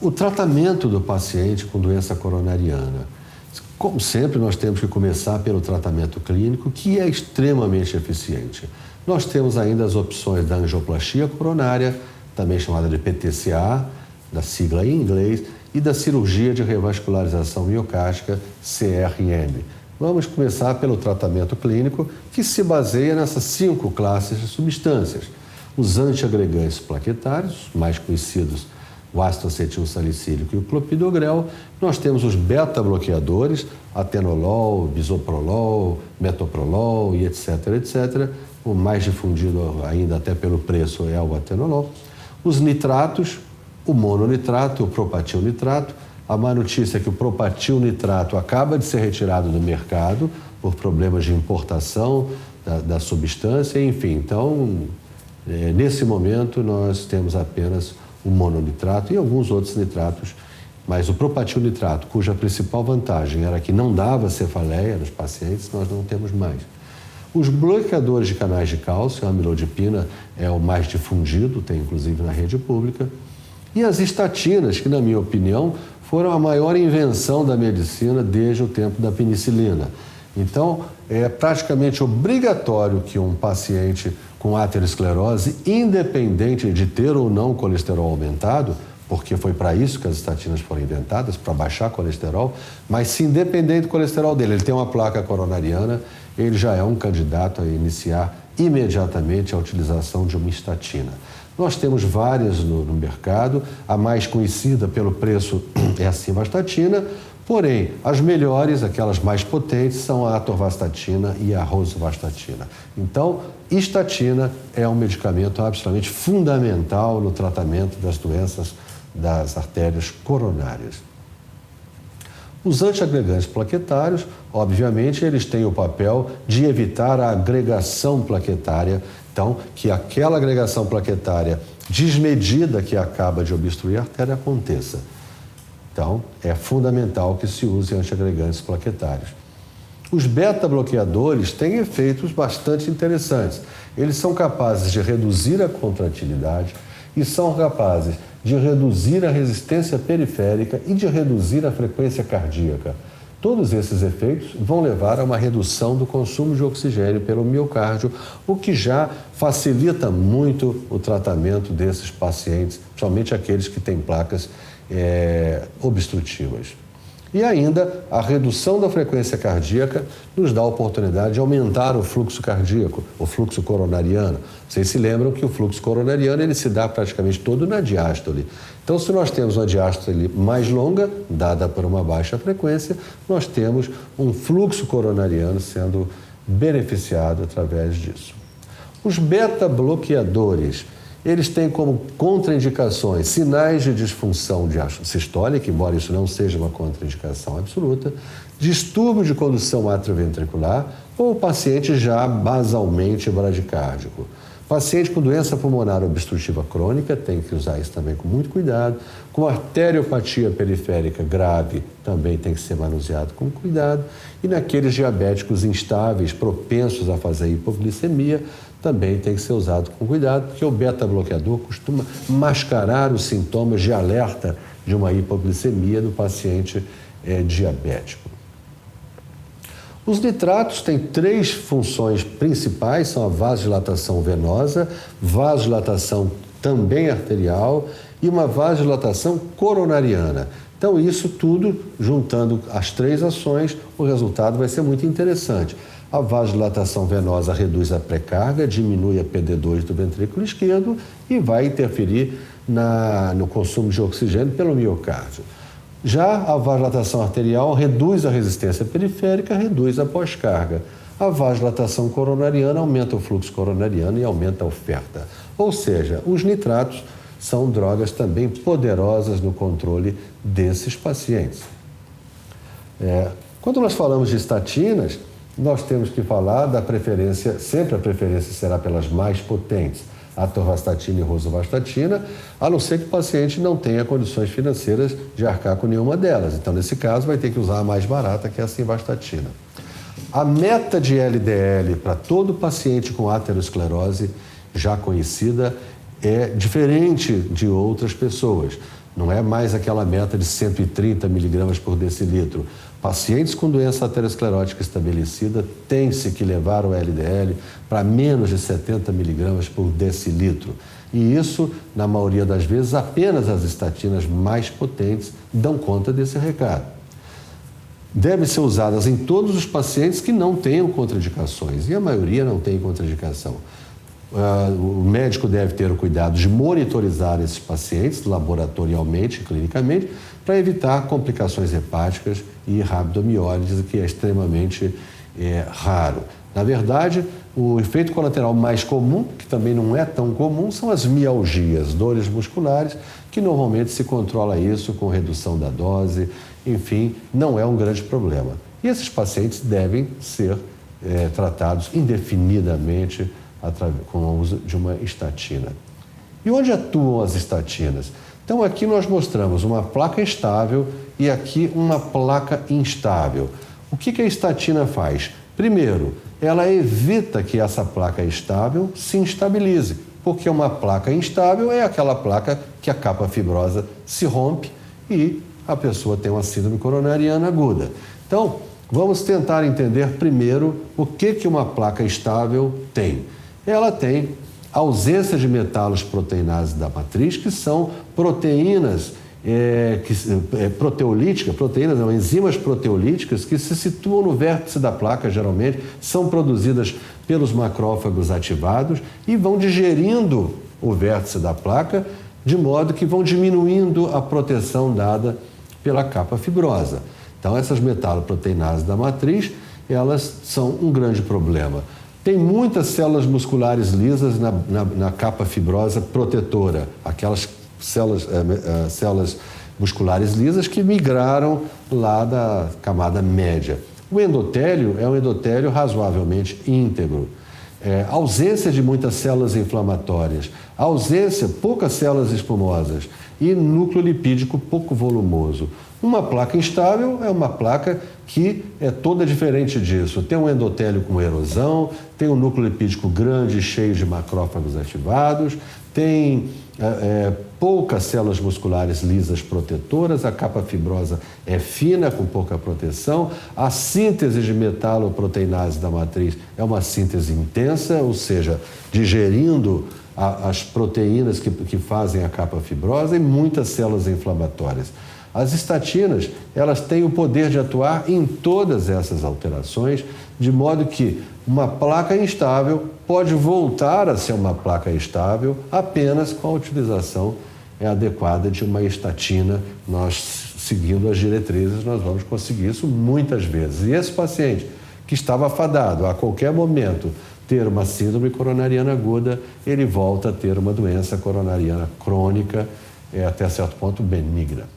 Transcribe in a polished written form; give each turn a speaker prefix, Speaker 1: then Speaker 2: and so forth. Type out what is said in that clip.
Speaker 1: O tratamento do paciente com doença coronariana. Como sempre, nós temos que começar pelo tratamento clínico, que é extremamente eficiente. Nós temos ainda as opções da angioplastia coronária, também chamada de PTCA, da sigla em inglês, e da cirurgia de revascularização miocárdica, CRM. Vamos começar pelo tratamento clínico, que se baseia nessas 5 classes de substâncias. Os antiagregantes plaquetários, mais conhecidos o ácido acetil salicílico e o clopidogrel. Nós temos os beta-bloqueadores, atenolol, bisoprolol, metoprolol e etc, etc. O mais difundido ainda até pelo preço é o atenolol. Os nitratos, o mononitrato, o propatilnitrato. A má notícia é que o propatilnitrato acaba de ser retirado do mercado por problemas de importação da substância, enfim. Então, nesse momento, nós temos apenas o mononitrato e alguns outros nitratos, mas o propatilnitrato, cuja principal vantagem era que não dava cefaleia nos pacientes, nós não temos mais. Os bloqueadores de canais de cálcio, a amlodipina é o mais difundido, tem inclusive na rede pública, e as estatinas, que na minha opinião foram a maior invenção da medicina desde o tempo da penicilina. Então, é praticamente obrigatório que um paciente com aterosclerose, independente de ter ou não colesterol aumentado, porque foi para isso que as estatinas foram inventadas, para baixar colesterol, mas se independente do colesterol dele, ele tem uma placa coronariana, ele já é um candidato a iniciar imediatamente a utilização de uma estatina. Nós temos várias no mercado, a mais conhecida pelo preço é a simvastatina, porém, as melhores, aquelas mais potentes, são a atorvastatina e a rosuvastatina. Então, estatina é um medicamento absolutamente fundamental no tratamento das doenças das artérias coronárias. Os antiagregantes plaquetários, obviamente, eles têm o papel de evitar a agregação plaquetária, então, que aquela agregação plaquetária desmedida que acaba de obstruir a artéria aconteça. Então, é fundamental que se use antiagregantes plaquetários. Os beta-bloqueadores têm efeitos bastante interessantes. Eles são capazes de reduzir a contratilidade e são capazes de reduzir a resistência periférica e de reduzir a frequência cardíaca. Todos esses efeitos vão levar a uma redução do consumo de oxigênio pelo miocárdio, o que já facilita muito o tratamento desses pacientes, principalmente aqueles que têm placas obstrutivas. E ainda, a redução da frequência cardíaca nos dá a oportunidade de aumentar o fluxo cardíaco, o fluxo coronariano. Vocês se lembram que o fluxo coronariano ele se dá praticamente todo na diástole. Então, se nós temos uma diástole mais longa, dada por uma baixa frequência, nós temos um fluxo coronariano sendo beneficiado através disso. Os beta-bloqueadores, eles têm como contraindicações sinais de disfunção sistólica, embora isso não seja uma contraindicação absoluta, distúrbio de condução atrioventricular ou paciente já basalmente bradicárdico. Paciente com doença pulmonar obstrutiva crônica tem que usar isso também com muito cuidado. Com arteriopatia periférica grave também tem que ser manuseado com cuidado. E naqueles diabéticos instáveis, propensos a fazer hipoglicemia, também tem que ser usado com cuidado, porque o beta-bloqueador costuma mascarar os sintomas de alerta de uma hipoglicemia do paciente diabético. Os nitratos têm 3 funções principais, são a vasodilatação venosa, vasodilatação também arterial e uma vasodilatação coronariana. Então, isso tudo, juntando as 3 ações, o resultado vai ser muito interessante. A vasodilatação venosa reduz a pré-carga, diminui a PD2 do ventrículo esquerdo e vai interferir no consumo de oxigênio pelo miocárdio. Já a vasodilatação arterial reduz a resistência periférica, reduz a pós-carga. A vasodilatação coronariana aumenta o fluxo coronariano e aumenta a oferta. Ou seja, os nitratos são drogas também poderosas no controle desses pacientes. Quando nós falamos de estatinas, nós temos que falar da preferência, sempre a preferência será pelas mais potentes. atorvastatina e rosuvastatina, a não ser que o paciente não tenha condições financeiras de arcar com nenhuma delas. Então, nesse caso, vai ter que usar a mais barata, que é a simvastatina. A meta de LDL para todo paciente com aterosclerose já conhecida é diferente de outras pessoas. Não é mais aquela meta de 130 miligramas por decilitro. Pacientes com doença aterosclerótica estabelecida têm-se que levar o LDL para menos de 70 miligramas por decilitro. E isso, na maioria das vezes, apenas as estatinas mais potentes dão conta desse recado. Devem ser usadas em todos os pacientes que não tenham contraindicações, e a maioria não tem contraindicação. O médico deve ter o cuidado de monitorizar esses pacientes laboratorialmente e clinicamente para evitar complicações hepáticas e rabdomiólise, que é extremamente raro. Na verdade, o efeito colateral mais comum, que também não é tão comum, são as mialgias, dores musculares, que normalmente se controla isso com redução da dose, enfim, não é um grande problema. E esses pacientes devem ser tratados indefinidamente com o uso de uma estatina. E onde atuam as estatinas? Então, aqui nós mostramos uma placa estável e aqui uma placa instável. O que a estatina faz? Primeiro, ela evita que essa placa estável se instabilize, porque uma placa instável é aquela placa que a capa fibrosa se rompe e a pessoa tem uma síndrome coronariana aguda. Então, vamos tentar entender primeiro o que uma placa estável tem. Ela tem ausência de metalosproteinase da matriz, que são proteínas proteolíticas, proteínas não, enzimas proteolíticas que se situam no vértice da placa, geralmente, são produzidas pelos macrófagos ativados e vão digerindo o vértice da placa, de modo que vão diminuindo a proteção dada pela capa fibrosa. Então, essas metaloproteinases da matriz, elas são um grande problema. Tem muitas células musculares lisas na capa fibrosa protetora, aquelas células musculares lisas que migraram lá da camada média. O endotélio é um endotélio razoavelmente íntegro. Ausência de muitas células inflamatórias, poucas células espumosas e núcleo lipídico pouco volumoso. Uma placa instável é uma placa que é toda diferente disso. Tem um endotélio com erosão, tem um núcleo lipídico grande, cheio de macrófagos ativados, tem poucas células musculares lisas protetoras, a capa fibrosa é fina, com pouca proteção, a síntese de metaloproteinase da matriz é uma síntese intensa, ou seja, digerindo as proteínas que fazem a capa fibrosa e muitas células inflamatórias. As estatinas, elas têm o poder de atuar em todas essas alterações, de modo que uma placa instável pode voltar a ser uma placa estável apenas com a utilização adequada de uma estatina. Nós, seguindo as diretrizes, nós vamos conseguir isso muitas vezes. E esse paciente que estava fadado a qualquer momento ter uma síndrome coronariana aguda, ele volta a ter uma doença coronariana crônica, até certo ponto benigna.